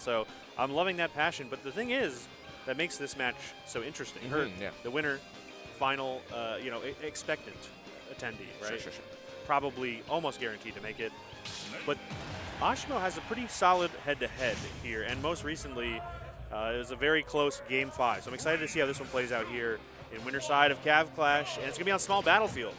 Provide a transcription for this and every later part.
So I'm loving that passion. But the thing is, that makes this match so interesting. Hurt, the winner, final, expectant attendee, right? Sure. Probably almost guaranteed to make it. But Asimo has a pretty solid head-to-head here, and most recently, it was a very close Game 5. So I'm excited to see how this one plays out here in winter side of Cav Clash, and it's going to be on small battlefield.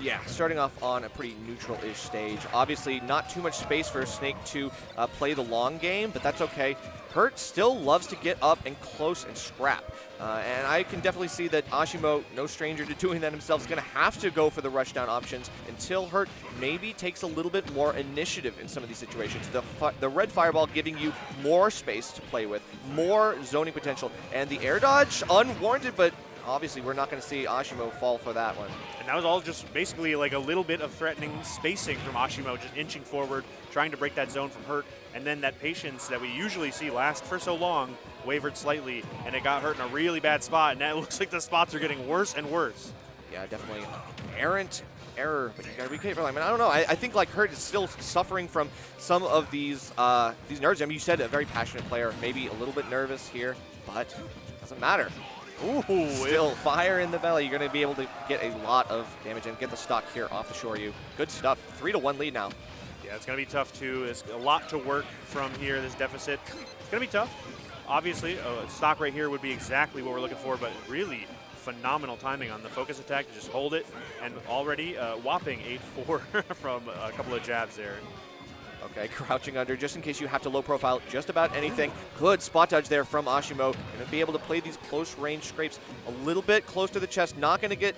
Yeah, starting off on a pretty neutral-ish stage. Obviously, not too much space for Snake to play the long game, but that's okay. Hurt still loves to get up and close and scrap. And I can definitely see that Asimo, no stranger to doing that himself, is going to have to go for the rushdown options until Hurt maybe takes a little bit more initiative in some of these situations. The red fireball giving you more space to play with, more zoning potential, and the air dodge, unwarranted, but obviously we're not going to see Asimo fall for that one. And that was all just basically like a little bit of threatening spacing from Asimo, just inching forward, trying to break that zone from Hurt, and then that patience that we usually see last for so long wavered slightly, and it got Hurt in a really bad spot, and now it looks like the spots are getting worse and worse. Yeah, definitely errant error, but you gotta be careful. I mean, I don't know. I think like Hurt is still suffering from some of these nerves. I mean, you said a very passionate player, maybe a little bit nervous here, but doesn't matter. Ooh, still fire in the belly. You're going to be able to get a lot of damage and get the stock here off the shore. Good stuff. 3-1 lead now. Yeah, it's going to be tough too. There's a lot to work from here. This deficit. It's going to be tough. Obviously, stock right here would be exactly what we're looking for, but really phenomenal timing on the focus attack to just hold it, and already whopping 8-4 from a couple of jabs there. Okay, crouching under just in case you have to low profile just about anything. Good spot dodge there from Asimo. Going to be able to play these close range scrapes a little bit close to the chest. Not going to get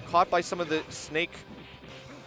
caught by some of the Snake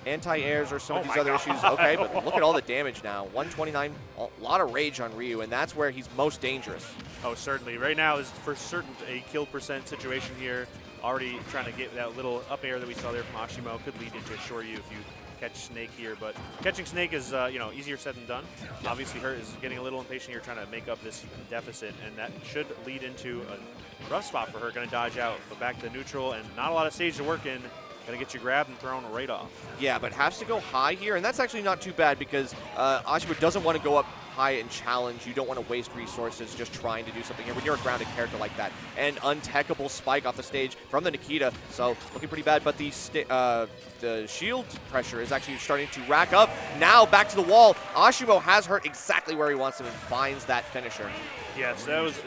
anti-airs or some of these other issues. Okay, but look at all the damage now. 129, a lot of rage on Ryu, and that's where he's most dangerous. Oh, certainly. Right now is for certain a kill percent situation here. Already trying to get that little up air that we saw there from Asimo. Could lead into a Shoryu if you catch Snake here, but catching Snake is easier said than done. Obviously, Hurt is getting a little impatient here, trying to make up this deficit, and that should lead into a rough spot for her. Going to dodge out, but back to neutral, and not a lot of stage to work in. Going to get you grabbed and thrown right off. Yeah, but has to go high here, and that's actually not too bad because Asimo doesn't want to go up high and challenge. You don't want to waste resources just trying to do something here when you're a grounded character like that. And untechable spike off the stage from the Nikita, so looking pretty bad, but the shield pressure is actually starting to rack up. Now back to the wall. Asimo has Hurt exactly where he wants him and finds that finisher. Yes, that was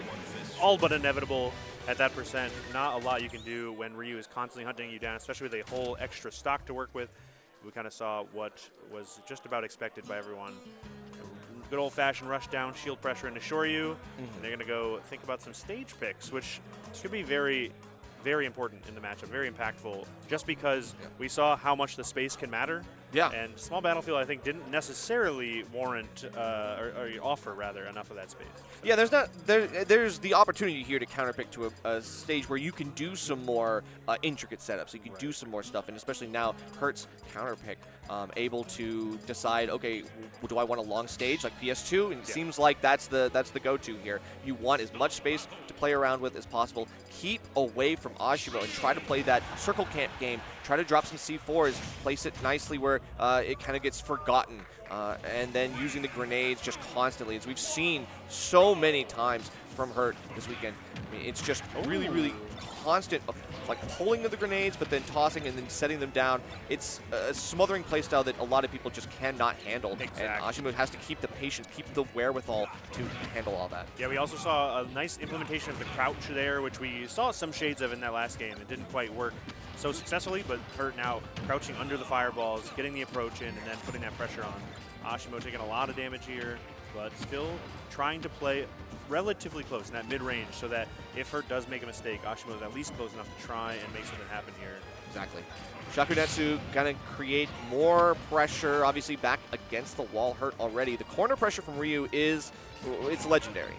all but inevitable. At that percent, not a lot you can do when Ryu is constantly hunting you down, especially with a whole extra stock to work with. We kind of saw what was just about expected by everyone. Good old-fashioned rush down, shield pressure into Shoryu, and they're going to go think about some stage picks, which should be very, very important in the matchup, very impactful, just because we saw how much the space can matter. Yeah. And small battlefield, I think, didn't necessarily warrant or offer rather enough of that space. Yeah, there's the opportunity here to counterpick to a stage where you can do some more intricate setups. You can do some more stuff, and especially now, Hurt's counterpick, able to decide, okay, do I want a long stage like PS2? And it seems like that's the go-to here. You want as much space to play around with as possible. Keep away from Asimo and try to play that circle camp game. Try to drop some C4s, place it nicely where it kind of gets forgotten, and then using the grenades just constantly, as we've seen so many times from Hurt this weekend. I mean, it's just really, really constant of like pulling of the grenades, but then tossing and then setting them down. It's a smothering playstyle that a lot of people just cannot handle. Exactly. And Asimo has to keep the patience, keep the wherewithal to handle all that. Yeah, we also saw a nice implementation of the crouch there, which we saw some shades of in that last game. It didn't quite work so successfully, but Hurt now crouching under the fireballs, getting the approach in, and then putting that pressure on. Asimo taking a lot of damage here, but still trying to play relatively close in that mid-range so that if Hurt does make a mistake, Asimo is at least close enough to try and make something happen here. Exactly. Shakunetsu going to create more pressure, obviously back against the wall. Hurt already. The corner pressure from Ryu it's legendary.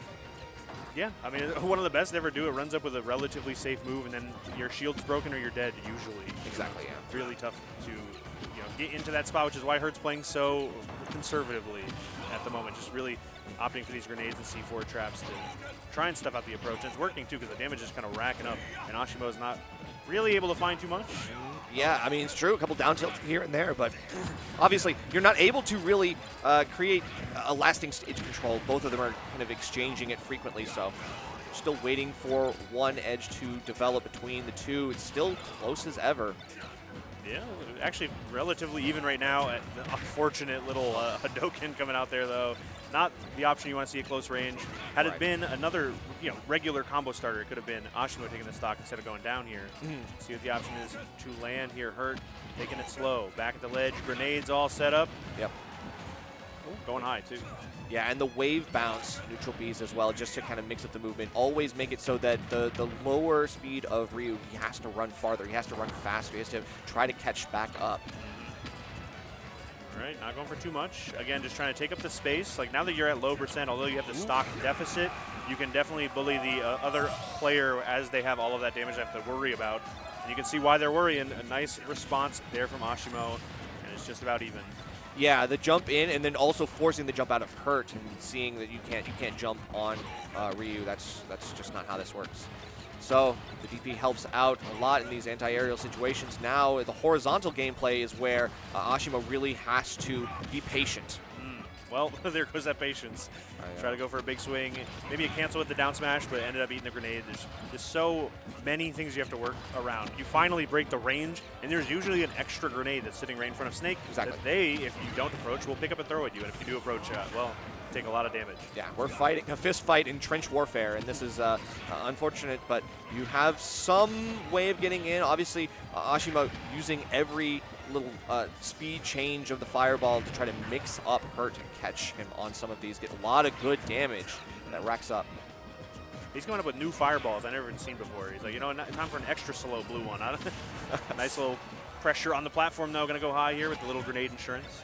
Yeah, I mean, one of the best to ever do it. Runs up with a relatively safe move, and then your shield's broken or you're dead, usually. Exactly, yeah. It's really tough to get into that spot, which is why Hurt's playing so conservatively at the moment, just really opting for these grenades and C4 traps to try and stuff out the approach. And it's working too because the damage is kind of racking up, and Asimo is not really able to find too much. Yeah, I mean, it's true. A couple down tilts here and there, but obviously you're not able to really create a lasting stage control. Both of them are kind of exchanging it frequently, so still waiting for one edge to develop between the two. It's still close as ever. Yeah, actually relatively even right now. The unfortunate little Hadoken coming out there, though. Not the option you want to see at close range. Had it been another regular combo starter, it could have been Asimo taking the stock instead of going down here. See what the option is to land here. Hurt taking it slow. Back at the ledge. Grenades all set up. Yep. Ooh, going high, too. Yeah, and the wave bounce, neutral Bs as well, just to kind of mix up the movement. Always make it so that the lower speed of Ryu, he has to run farther. He has to run faster. He has to try to catch back up. All right, not going for too much. Again, just trying to take up the space. Like now that you're at low percent, although you have the stock deficit, you can definitely bully the other player as they have all of that damage they have to worry about. And you can see why they're worrying. A nice response there from Asimo, and it's just about even. Yeah, the jump in and then also forcing the jump out of Hurt and seeing that you can't jump on Ryu. That's just not how this works. So the DP helps out a lot in these anti-aerial situations. Now the horizontal gameplay is where Asimo really has to be patient. Well, there goes that patience. Try to go for a big swing. Maybe a cancel with the down smash, but ended up eating the grenade. There's just so many things you have to work around. You finally break the range, and there's usually an extra grenade that's sitting right in front of Snake. Exactly. That they, if you don't approach, will pick up and throw at you. And if you do approach, well, take a lot of damage. Yeah, we're fighting a fist fight in trench warfare, and this is unfortunate, but you have some way of getting in. Obviously, Asimo using every little speed change of the fireball to try to mix up Hurt and catch him on some of these. Get a lot of good damage that racks up. He's coming up with new fireballs I've never seen before. He's like, time for an extra slow blue one. Nice little pressure on the platform, though. Going to go high here with the little grenade insurance.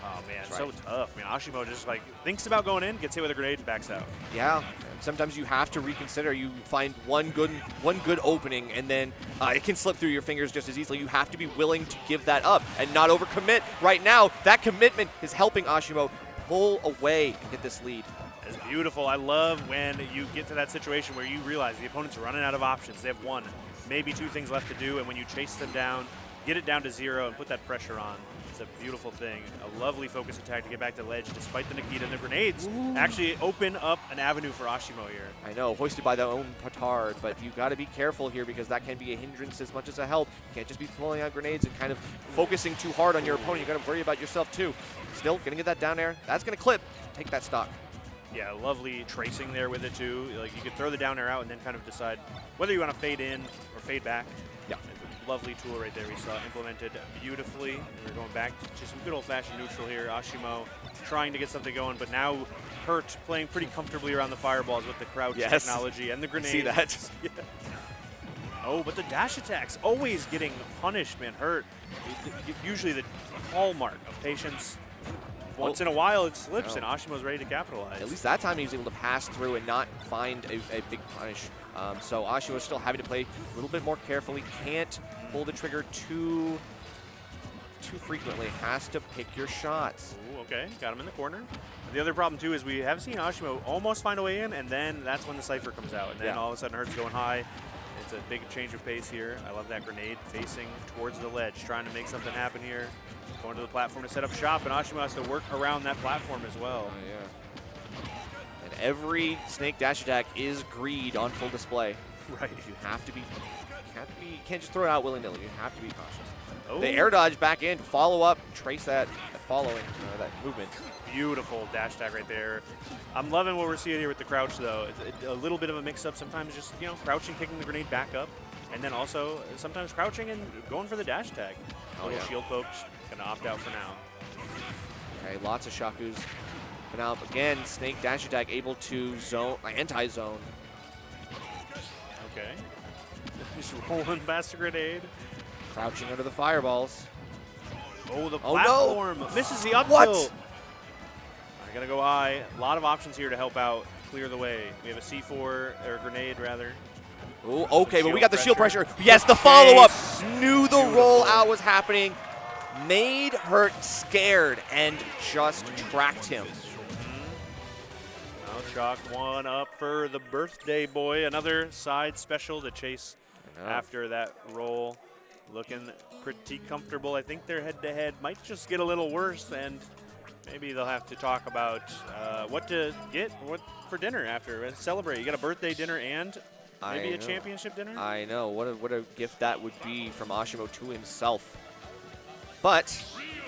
Oh, man, so tough. I mean, Asimo just, thinks about going in, gets hit with a grenade, and backs out. Yeah, sometimes you have to reconsider. You find one good opening, and then it can slip through your fingers just as easily. You have to be willing to give that up and not overcommit. Right now, that commitment is helping Asimo pull away and get this lead. It's beautiful. I love when you get to that situation where you realize the opponent's running out of options. They have one, maybe two things left to do, and when you chase them down, get it down to 0 and put that pressure on. It's a beautiful thing. A lovely focus attack to get back to ledge despite the Nikita and the grenades. Actually open up an avenue for Asimo here. I know, hoisted by their own petard, but you got to be careful here because that can be a hindrance as much as a help. You can't just be pulling out grenades and kind of focusing too hard on your opponent. You got to worry about yourself too. Still gonna get that down air. That's gonna clip. Take that stock. Yeah, lovely tracing there with it too. Like you could throw the down air out and then kind of decide whether you want to fade in or fade back. Yeah. Lovely tool right there we saw implemented beautifully. We're going back to some good old-fashioned neutral here. Asimo trying to get something going, but now Hurt playing pretty comfortably around the fireballs with the crouch technology and the grenades. See that? Yeah. Oh, but the dash attacks always getting punished, man. Hurt, usually the hallmark of patience. Once in a while it slips, and Ashimo's ready to capitalize. At least that time he was able to pass through and not find a big punish. So Asimo is still having to play a little bit more carefully. Can't pull the trigger too frequently. Has to pick your shots. Ooh, okay, got him in the corner. The other problem too is we have seen Asimo almost find a way in, and then that's when the Cypher comes out, and then all of a sudden Hurt's going high. It's a big change of pace here. I love that grenade facing towards the ledge, trying to make something happen here. Going to the platform to set up shop, and Asimo has to work around that platform as well. Oh, yeah. And every Snake dash attack is greed on full display. Right. You have to be, can't just throw it out willy-nilly. You have to be cautious. Oh. The air dodge back in, follow up, trace that following, that movement. Beautiful dash attack right there. I'm loving what we're seeing here with the crouch, though. It's a little bit of a mix-up sometimes, just crouching, kicking the grenade back up, and then also sometimes crouching and going for the dash tag. Little shield pokes, gonna opt out for now. Okay, lots of Shakus. But now again, Snake dash attack able to zone, anti-zone. Okay. Just rolling past the grenade. Crouching under the fireballs. Oh, the platform misses the up What? tilt. I'm gonna go high. A lot of options here to help out, clear the way. We have a C4 or grenade rather. Oh, okay, but we Shield got the shield pressure. pressure. Yes, the follow-up. knew the rollout was happening, made Hurt scared, and just tracked him. Now chalk one up for the birthday boy. Another side special to chase after that roll. Looking pretty comfortable. I think their head-to-head might just get a little worse, and maybe they'll have to talk about what to get for dinner after and celebrate. You got a birthday dinner and maybe a championship dinner? I know. What a gift that would be from Asimo to himself. But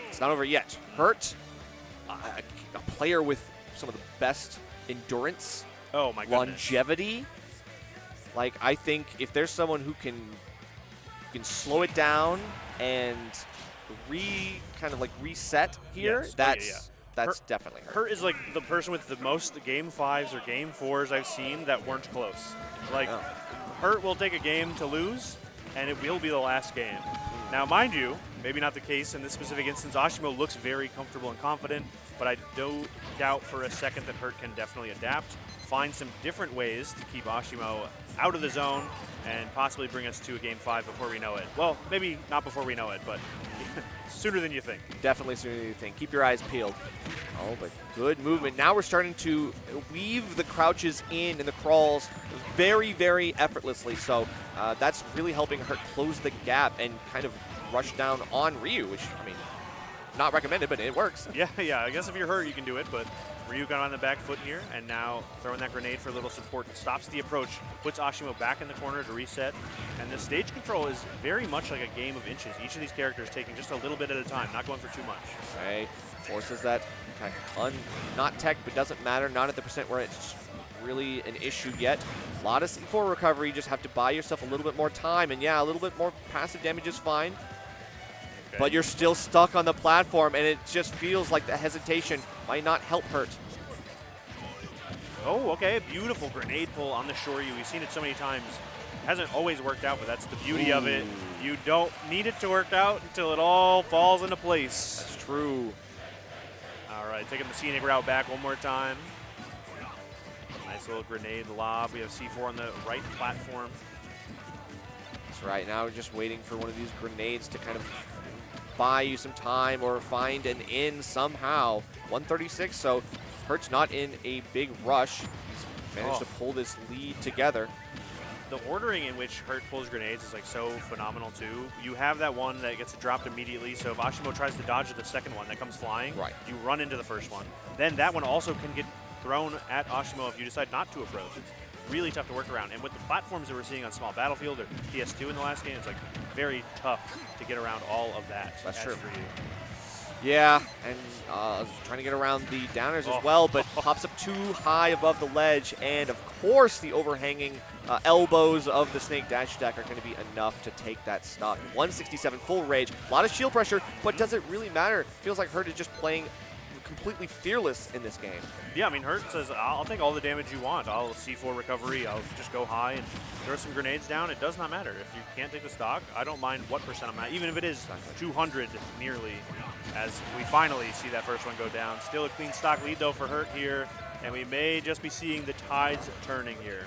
it's not over yet. Hurt, a player with some of the best endurance, oh my goodness, longevity. Like, I think if there's someone who can slow it down and kind of reset here, yes. that's definitely Hurt. Hurt is like the person with the most game 5s or game 4s I've seen that weren't close. Like, Hurt will take a game to lose, and it will be the last game. Now, mind you, maybe not the case in this specific instance. Asimo looks very comfortable and confident, but I do doubt for a second that Hurt can definitely adapt, find some different ways to keep Asimo out of the zone, and possibly bring us to a game 5 before we know it. Well, maybe not before we know it, but sooner than you think. Definitely sooner than you think. Keep your eyes peeled. Oh, but good movement. Now we're starting to weave the crouches in and the crawls very, very effortlessly. So that's really helping Hurt close the gap and kind of rush down on Ryu, which, I mean, not recommended, but it works. Yeah, I guess if you're Hurt, you can do it, but Ryu got on the back foot here, and now throwing that grenade for a little support stops the approach, puts Asimo back in the corner to reset, and the stage control is very much like a game of inches. Each of these characters taking just a little bit at a time, not going for too much. Okay, forces that not tech, but doesn't matter, not at the percent where it's really an issue yet. A lot of C4 recovery, you just have to buy yourself a little bit more time, and yeah, a little bit more passive damage is fine. Okay. But you're still stuck on the platform, and it just feels like the hesitation might not help Hurt. Oh, okay. Beautiful grenade pull on the Shoryu. We've seen it so many times. Hasn't always worked out, but that's the beauty of it. You don't need it to work out until it all falls into place. That's true. All right, taking the scenic route back one more time. Nice little grenade lob. We have C4 on the right platform. That's right. Now we're just waiting for one of these grenades to kind of buy you some time or find an in somehow. 136, so Hurt's not in a big rush. He's managed to pull this lead together. The ordering in which Hurt pulls grenades is like so phenomenal too. You have that one that gets dropped immediately, so if Asimo tries to dodge the second one that comes flying, you run into the first one. Then that one also can get thrown at Asimo if you decide not to approach. It's really tough to work around. And with the platforms that we're seeing on Small Battlefield or PS2 in the last game, it's like very tough to get around all of that. That's true. For you. Yeah, and trying to get around the downers as well, but pops up too high above the ledge, and of course the overhanging elbows of the Snake dash attack are going to be enough to take that stock. 167 full rage, a lot of shield pressure, but does it really matter? Feels like Hurt is just playing completely fearless in this game. Yeah, I mean, Hurt says, I'll take all the damage you want. I'll C4 recovery, I'll just go high and throw some grenades down. It does not matter. If you can't take the stock, I don't mind what percent I'm at, even if it is 200 nearly, as we finally see that first one go down. Still a clean stock lead, though, for Hurt here, and we may just be seeing the tides turning here.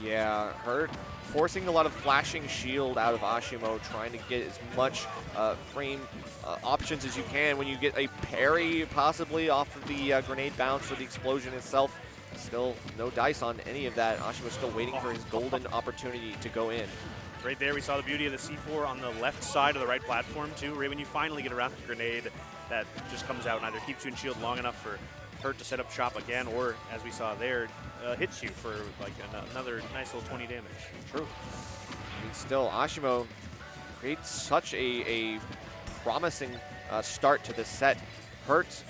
Yeah, Hurt forcing a lot of flashing shield out of Asimo, trying to get as much frame options as you can. When you get a parry possibly off of the grenade bounce or the explosion itself, still no dice on any of that. Ashimo's still waiting for his golden opportunity to go in. Right there, we saw the beauty of the C4 on the left side of the right platform too. Right when you finally get around the grenade, that just comes out and either keeps you in shield long enough for Hurt to set up shop again, or as we saw there, hits you for like another nice little 20 damage. True. I mean, still, Asimo creates such a promising start to the set. Hurt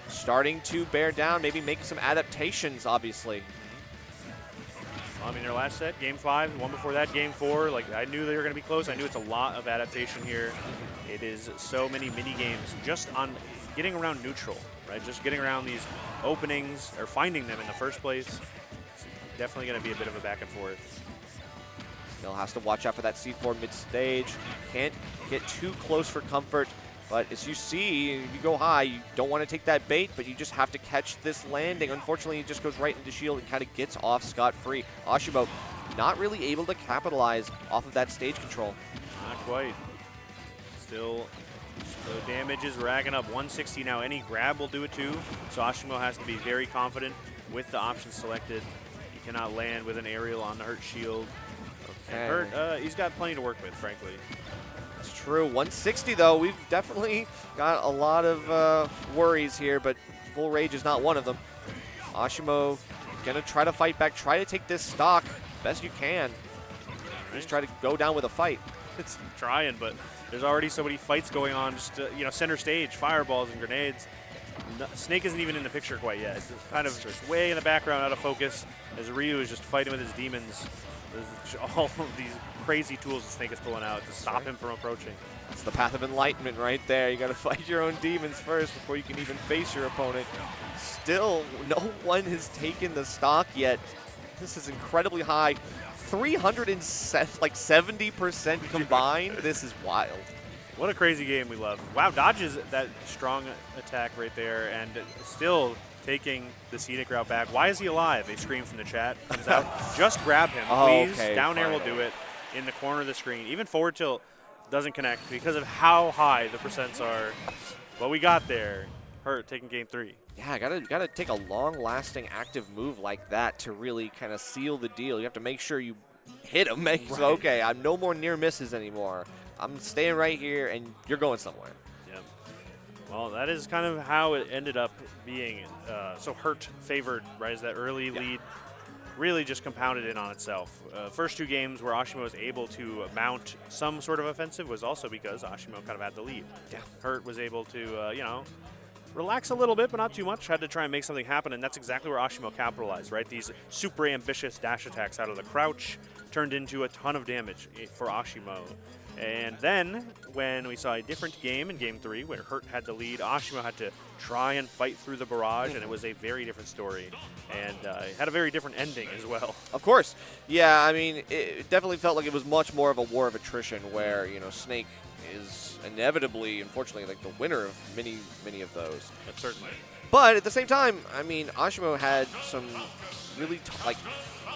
starting to bear down, maybe make some adaptations, obviously. I mean, their last set, game 5, the one before that, game 4, like I knew they were going to be close. I knew it's a lot of adaptation here. It is so many mini games just on getting around neutral, right? Just getting around these openings or finding them in the first place. It's definitely going to be a bit of a back and forth. Still has to watch out for that C4 mid-stage. Can't get too close for comfort. But as you see, you go high, you don't want to take that bait, but you just have to catch this landing. Unfortunately, it just goes right into shield and kind of gets off scot-free. Asimo not really able to capitalize off of that stage control. Not quite. Still, the damage is racking up. 160 now. Any grab will do it too. So Asimo has to be very confident with the options selected. He cannot land with an aerial on the Hurt shield. Okay. And Hurt, he's got plenty to work with, frankly. It's true. 160 though. We've definitely got a lot of worries here, but full rage is not one of them. Asimo gonna try to fight back, try to take this stock best you can. Just try to go down with a fight. It's trying, but there's already so many fights going on. Just center stage, fireballs and grenades. Snake isn't even in the picture quite yet. It's kind of just way in the background, out of focus, as Ryu is just fighting with his demons. There's all of these crazy tools that Snake is pulling out to stop him from approaching. That's the path of enlightenment right there. You got to fight your own demons first before you can even face your opponent. Still, no one has taken the stock yet. This is incredibly high. 370% combined. This is wild. What a crazy game we love. Wow, dodges that strong attack right there and still taking the scenic route back. Why is he alive? A scream from the chat comes out. Just grab him, please. Okay, down air will do it in the corner of the screen. Even forward tilt doesn't connect because of how high the percents are. But we got there. Hurt taking game 3. Yeah, gotta take a long-lasting active move like that to really kind of seal the deal. You have to make sure you hit him. So, okay, I'm no more near misses anymore. I'm staying right here, and you're going somewhere. Yep. Well, that is kind of how it ended up being. So Hurt favored, right? As that early lead really just compounded in on itself. First 2 games where Asimo was able to mount some sort of offensive was also because Asimo kind of had the lead. Yeah. Hurt was able to, relax a little bit, but not too much. Had to try and make something happen, and that's exactly where Asimo capitalized, right? These super ambitious dash attacks out of the crouch turned into a ton of damage for Asimo. And then, when we saw a different game in Game 3, where Hurt had the lead, Asimo had to try and fight through the barrage, and it was a very different story. And it had a very different ending as well. Of course. Yeah, I mean, it definitely felt like it was much more of a war of attrition where, Snake is inevitably, unfortunately, like the winner of many of those. But certainly. But at the same time, I mean, Asimo had some really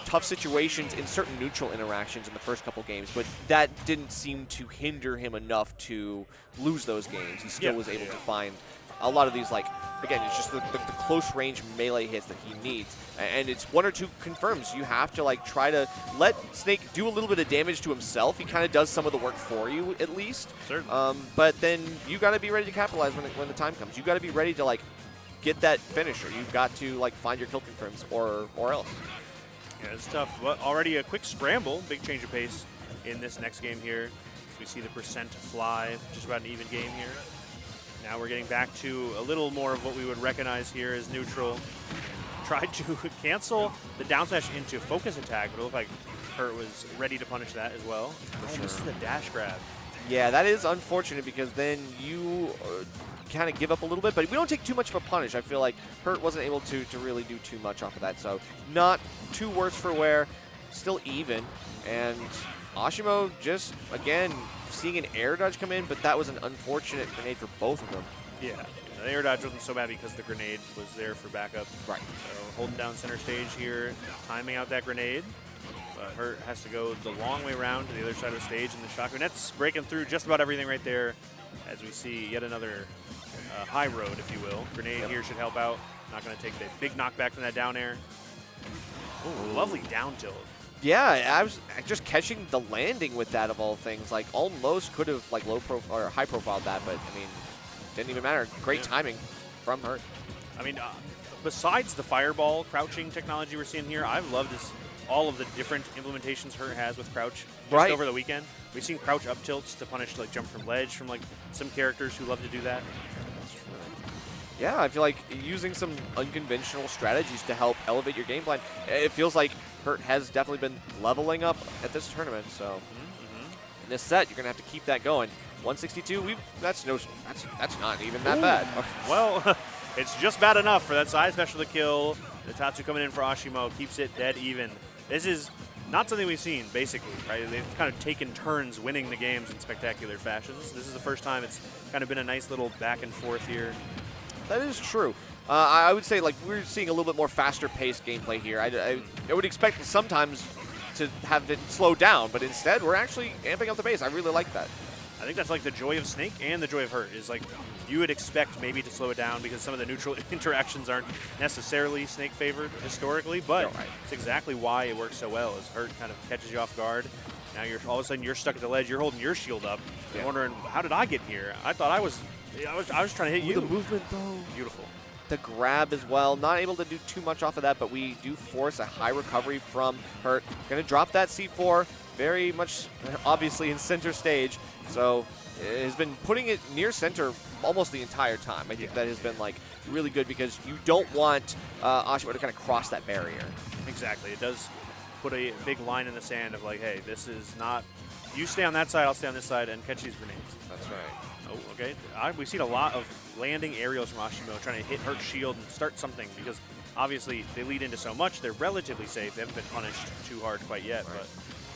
tough situations in certain neutral interactions in the first couple games, but that didn't seem to hinder him enough to lose those games. He still was able to find a lot of these, again, it's just the close range melee hits that he needs. And it's 1 or 2 confirms. You have to try to let Snake do a little bit of damage to himself. He kind of does some of the work for you at least. Certainly. But then you got to be ready to capitalize when the time comes. You got to be ready to get that finisher. You've got to find your kill confirms or else. Yeah, it's tough. But already a quick scramble, big change of pace in this next game here. As we see the percent fly, just about an even game here. Now we're getting back to a little more of what we would recognize here as neutral. Tried to cancel the down smash into focus attack, but it looked like Hurt was ready to punish that as well. This is the dash grab. Yeah, that is unfortunate because then you kind of give up a little bit, but we don't take too much of a punish. I feel like Hurt wasn't able to really do too much off of that, so not too worse for wear, still even. And Asimo just, again, seeing an air dodge come in, but that was an unfortunate grenade for both of them. Yeah, the air dodge wasn't so bad because the grenade was there for backup. Right. So holding down center stage here, timing out that grenade. But Hurt has to go the long way around to the other side of the stage, and the shotgun net's breaking through just about everything right there. As we see yet another high road, if you will. Grenade here should help out. Not going to take the big knockback from that down air. Ooh, lovely down tilt. Yeah, I was just catching the landing with that of all things. Almost could have low profile or high profiled that, but I mean, didn't even matter. Great timing from Hurt. I mean, besides the fireball crouching technology we're seeing here, I've loved all of the different implementations Hurt has with crouch just over the weekend. We've seen crouch up tilts to punish jump from ledge from some characters who love to do that. Yeah, I feel like using some unconventional strategies to help elevate your game plan. It feels like Hurt has definitely been leveling up at this tournament. So in this set, you're gonna have to keep that going. 162, that's not even that bad. Well, it's just bad enough for that side special to kill. The Tatsu coming in for Asimo keeps it dead even. This is not something we've seen, basically, right? They've kind of taken turns winning the games in spectacular fashions. This is the first time it's kind of been a nice little back and forth here. That is true. I would say we're seeing a little bit more faster paced gameplay here. I would expect sometimes to have it slow down, but instead we're actually amping up the pace. I really like that. I think that's like the joy of Snake and the joy of Hurt is like you would expect maybe to slow it down because some of the neutral interactions aren't necessarily Snake favored historically, but it's exactly why it works so well is Hurt kind of catches you off guard. Now you're all of a sudden you're stuck at the ledge, you're holding your shield up, and wondering how did I get here? I thought I was trying to hit you. The movement though. Beautiful. The grab as well. Not able to do too much off of that, but we do force a high recovery from Hurt. Gonna drop that C4 very much obviously in center stage. So it has been putting it near center almost the entire time. I think that has been like really good because you don't want Asimo to kind of cross that barrier. Exactly. It does put a big line in the sand of like, hey, this is not, you stay on that side, I'll stay on this side and catch these grenades. That's right. Oh, okay. We've seen a lot of landing aerials from Asimo trying to hit Hurt's shield and start something because obviously they lead into so much. They're relatively safe. They haven't been punished too hard quite yet, but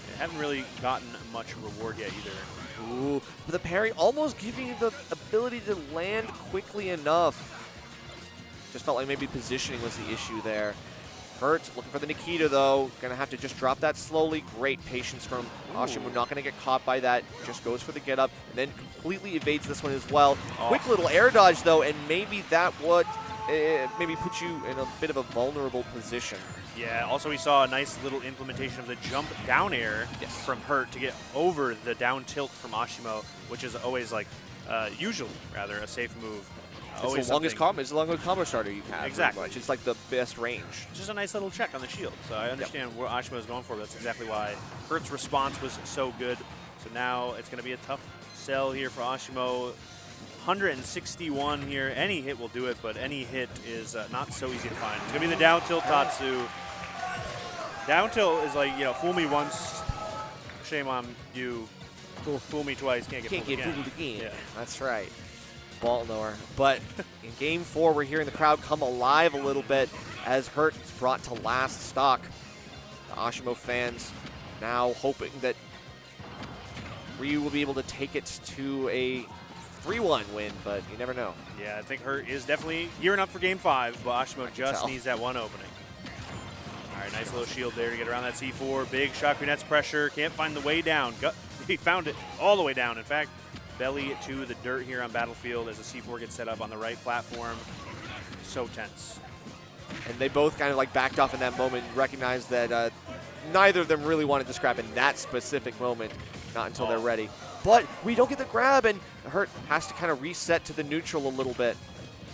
they haven't really gotten much reward yet either. Ooh, but the parry almost giving you the ability to land quickly enough. Just felt like maybe positioning was the issue there. Hurt looking for the Nikita though. Gonna have to just drop that slowly. Great patience from Asimo. Not gonna get caught by that. Just goes for the get up and then completely evades this one as well. Quick little air dodge though, and maybe that would maybe put you in a bit of a vulnerable position. Yeah, also we saw a nice little implementation of the jump down air from Hurt to get over the down tilt from Asimo, which is always like, usually rather, a safe move. It's the longest combo. It's the longest combo starter you have. Exactly. It's like the best range. Just a nice little check on the shield. So I understand what Asimo is going for. But that's exactly why Hurt's response was so good. So now it's going to be a tough sell here for Asimo. 161 here. Any hit will do it, but any hit is not so easy to find. It's going to be the down tilt Tatsu. Down tilt is like, you know, fool me once, shame on you. Fool me twice, can't get fooled again. Yeah. That's right. Baltimore. But in game 4, we're hearing the crowd come alive a little bit as Hurt is brought to last stock. The Asimo fans now hoping that Ryu will be able to take it to a 3-1 win, but you never know. Yeah, I think Hurt is definitely gearing up for game 5, but Asimo just needs that one opening. All right, nice little shield there to get around that C4. Big shot grenades pressure. Can't find the way down. He found it all the way down. In fact, belly to the dirt here on Battlefield as the C4 gets set up on the right platform. So tense. And they both kind of like backed off in that moment, recognized that neither of them really wanted to scrap in that specific moment, not until they're ready. But we don't get the grab, and Hurt has to kind of reset to the neutral a little bit.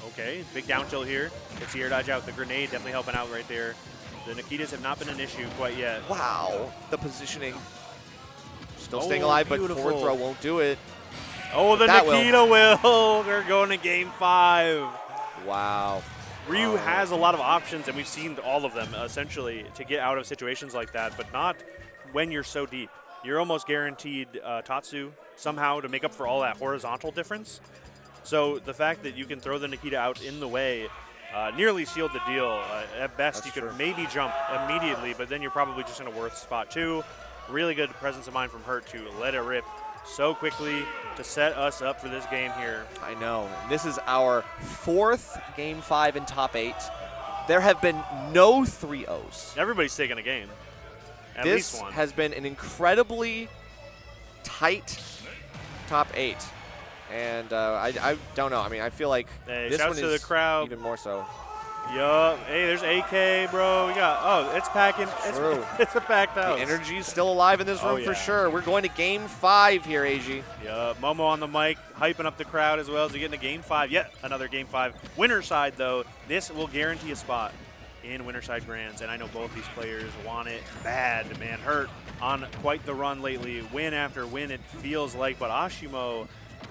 Okay, big down tilt here. Gets the air dodge out. The grenade definitely helping out right there. The Nikitas have not been an issue quite yet. Wow, the positioning. Still staying alive, but forward throw won't do it. Oh, the Nikita will. They're going to game 5. Wow. Ryu has a lot of options, and we've seen all of them, essentially, to get out of situations like that, but not when you're so deep. You're almost guaranteed Tatsu somehow to make up for all that horizontal difference. So the fact that you can throw the Nikita out in the way nearly sealed the deal. At best, you could maybe jump immediately, but then you're probably just in a worse spot, too. Really good presence of mind from Hurt to let it rip so quickly to set us up for this game here. I know. This is our 4th game 5 in top 8. There have been no 3-0s. Everybody's taking a game. At least one. This has been an incredibly tight top 8. And I don't know. I mean, I feel like this one to is the crowd. Even more so. Yup. Hey, there's AK, bro. We got, it's packing. It's a packed house. The energy's still alive in this room for sure. We're going to game 5 here, AG. Yup. Momo on the mic, hyping up the crowd as well as we get into game 5. Yet another game 5. Winner side, though, this will guarantee a spot in Winterside Grands, and I know both these players want it bad, man. Hurt on quite the run lately. Win after win, it feels like, but Asimo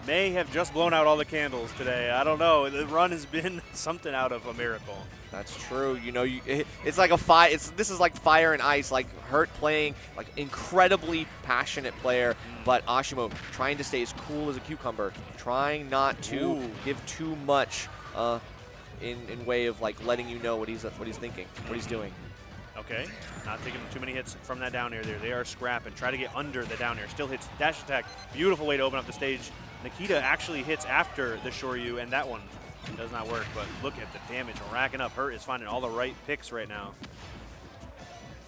may have just blown out all the candles today. I don't know. The run has been something out of a miracle. That's true. You know, it's like a fire. This is like fire and ice. Like Hurt playing like incredibly passionate player, but Asimo trying to stay as cool as a cucumber, trying not to give too much in way of like letting you know what he's thinking, what he's doing. Okay, not taking too many hits from that down air there. They are scrapping. Try to get under the down air. Still hits dash attack. Beautiful way to open up the stage. Nikita actually hits after the Shoryu, and that one does not work. But look at the damage racking up. Hurt is finding all the right picks right now.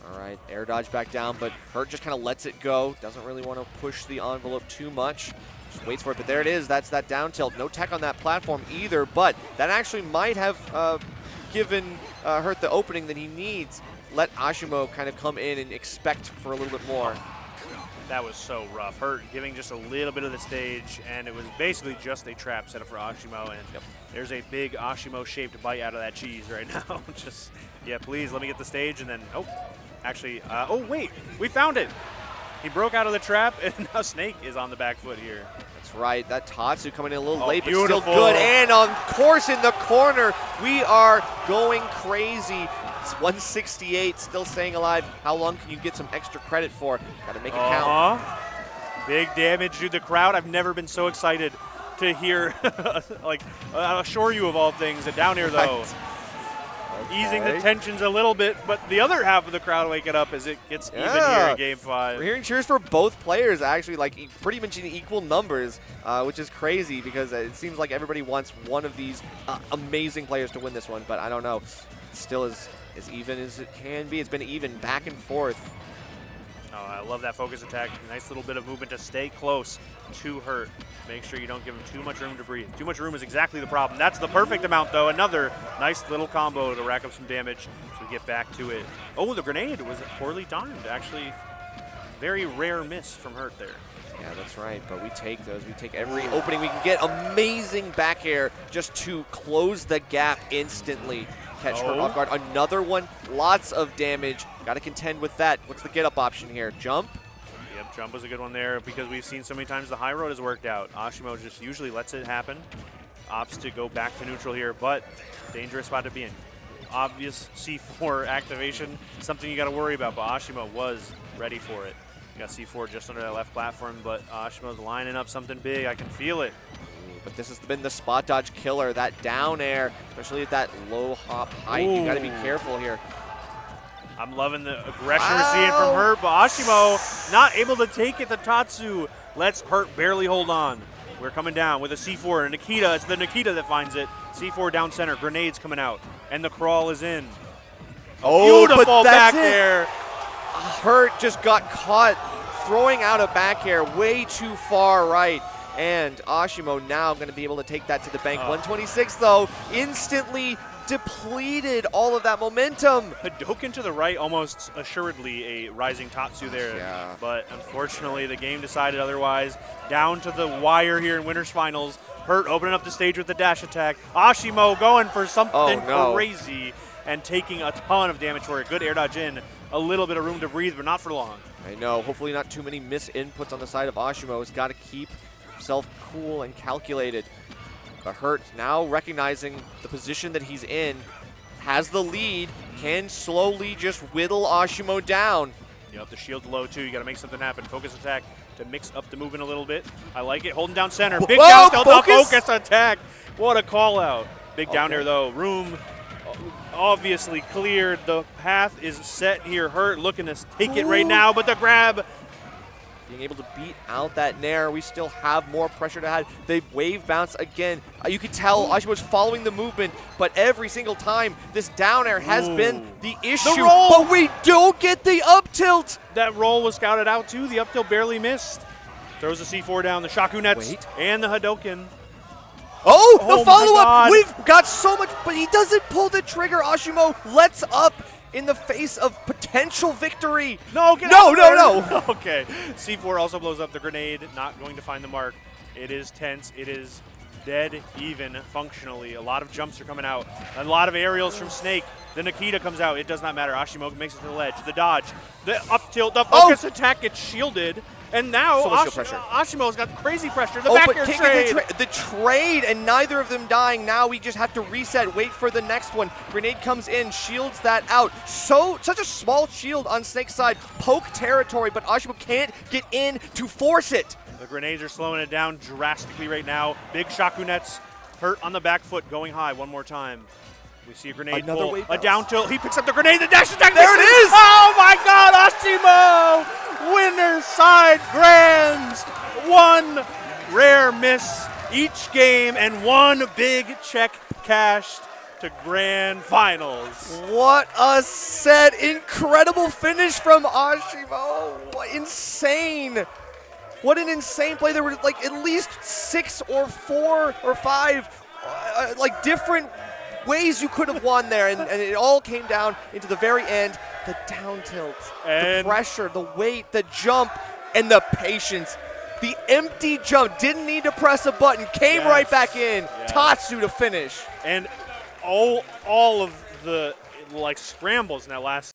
All right, air dodge back down, but Hurt just kind of lets it go. Doesn't really want to push the envelope too much. Just waits for it, but there it is. That's that down tilt. No tech on that platform either, but that actually might have given Hurt the opening that he needs. Let Asimo kind of come in and expect for a little bit more. That was so rough. Hurt giving just a little bit of the stage, and it was basically just a trap set up for Asimo, and there's a big Asimo-shaped bite out of that cheese right now. Just, yeah, please let me get the stage, and then, oh, actually, oh, wait, we found it. He broke out of the trap, and now Snake is on the back foot here. That's right. That Tatsu coming in a little late, beautiful. but still good. And on course in the corner, we are going crazy. It's 168, still staying alive. How long can you get some extra credit for? Got to make it count. Big damage to the crowd. I've never been so excited to hear, like, I'll assure you of all things, a down air though. Right. Easing the tensions a little bit, but the other half of the crowd waking up as it gets even here in Game 5. We're hearing cheers for both players, actually, like pretty much in equal numbers, which is crazy because it seems like everybody wants one of these amazing players to win this one, but I don't know. It's still as even as it can be. It's been even back and forth. Oh, I love that focus attack. Nice little bit of movement to stay close to Hurt. Make sure you don't give him too much room to breathe. Too much room is exactly the problem. That's the perfect amount, though. Another nice little combo to rack up some damage so we get back to it. Oh, the grenade was poorly timed. Actually, very rare miss from Hurt there. Yeah, that's right, but we take those. We take every opening we can get. Amazing back air just to close the gap instantly. Catch Hurt off guard. Another one, lots of damage. Got to contend with that. What's the get-up option here? Jump? Yep, jump was a good one there because we've seen so many times the high road has worked out. Asimo just usually lets it happen. Opts to go back to neutral here, but dangerous spot to be in. Obvious C4 activation, something you got to worry about, but Asimo was ready for it. You got C4 just under that left platform, but Ashimo's lining up something big. I can feel it. But this has been the spot dodge killer, that down air, especially at that low hop height. You got to be careful here. I'm loving the aggression we're seeing from Hurt, but Asimo not able to take it. The Tatsu lets Hurt barely hold on. We're coming down with a C4 and Nikita. It's the Nikita that finds it. C4 down center, grenades coming out, and the crawl is in. Oh, beautiful but that's back air. Hurt just got caught throwing out a back air way too far right. And Asimo now going to be able to take that to the bank. 126 though, instantly depleted all of that momentum. Hadoken to the right, almost assuredly a rising Tatsu there. Yeah. But unfortunately, the game decided otherwise. Down to the wire here in Winners Finals. Hurt opening up the stage with the dash attack. Asimo going for something crazy and taking a ton of damage for it. Good air dodge in. A little bit of room to breathe, but not for long. I know. Hopefully not too many misinputs on the side of Asimo. He's got to keep himself cool and calculated. But Hurt now recognizing the position that he's in, has the lead, can slowly just whittle Asimo down. Yep, the shield's low too. You got to make something happen. Focus attack to mix up the movement a little bit. I like it. Holding down center. Big down tilt, focus attack. What a call out. Big down there though. Room obviously cleared. The path is set here. Hurt looking to take it right now, but the grab. Being able to beat out that nair, we still have more pressure to add. They wave bounce again. You can tell Ashimo's following the movement, but every single time this down air has been the issue. But we don't get the up tilt. That roll was scouted out too. The up tilt barely missed. Throws the C4 down, the Shakunets and the Hadoken. Oh, the follow-up. We've got so much, but he doesn't pull the trigger. Asimo lets up in the face of potential victory. No. Okay. C4 also blows up the grenade, not going to find the mark. It is tense. It is dead even functionally. A lot of jumps are coming out. A lot of aerials from Snake. The Nikita comes out. It does not matter. Asimo makes it to the ledge. The dodge. The up tilt. The focus attack gets shielded. And now Ashimo's got crazy pressure. The back air trade. The trade, and neither of them dying. Now we just have to reset, wait for the next one. Grenade comes in, shields that out. Such a small shield on Snake's side. Poke territory, but Asimo can't get in to force it. The grenades are slowing it down drastically right now. Big Shakunets. Hurt on the back foot, going high one more time. We see a grenade pull, a down tilt. He picks up the grenade, the dash attack. There it is! Oh my God, Asimo! Winner's side grands. One rare miss each game and one big check cashed to grand finals. What a set. Incredible finish from Asimo. Insane. What an insane play. There were like at least 6 or 4 or 5 like different ways you could have won there, and it all came down into the very end. The down tilt, the pressure, the weight, the jump, and the patience. The empty jump, didn't need to press a button, came right back in. Tatsu to finish. And all of the like scrambles in that last